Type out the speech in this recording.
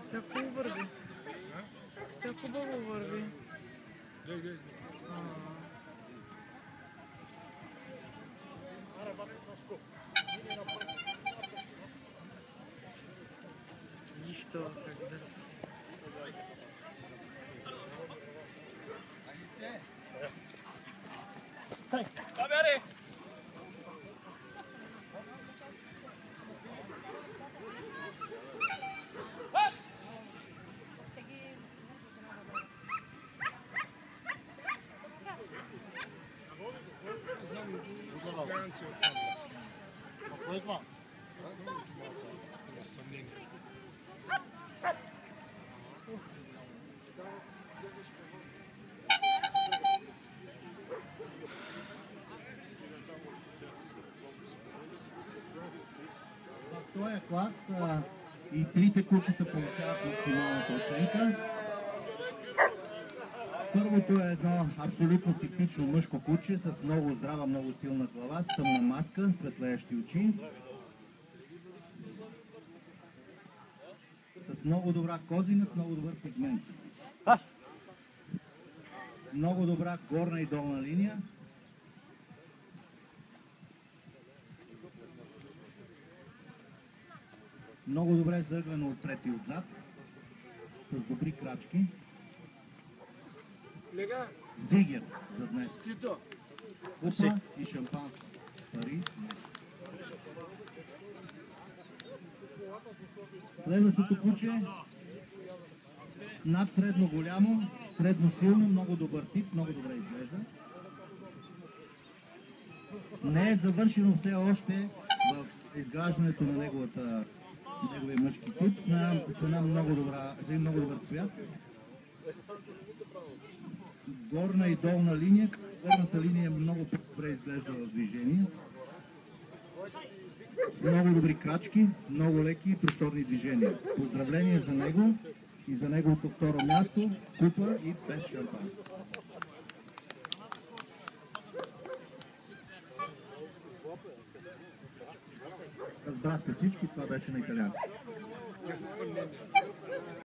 Все хубаво върви. Все хубаво върви. Нищо, как да. В този клас и трите кучета получават максималната оценка. Първото е едно абсолютно типично мъжко куче с много здрава, много силна глава, с тъмна маска, светлеещи очи. С много добра козина, с много добър пигмент. Много добра горна и долна линия. Много добре заъглено отпред и отзад. С добри крачки. Зигер за днес. Купа и шампанско. Пари. Следващото куче над средно голямо, средно силно, много добър тип, много добре изглежда. Не е завършено все още в изграждането на неговия мъжки тип, с една много добър цвят. Горна и долна линия. Горната линия много добре изглежда в движение. Много добри крачки, много леки и просторни движения. Поздравления за него и за неговото второ място, купа и без шампанско. Разбрахте всички, това беше на италиански.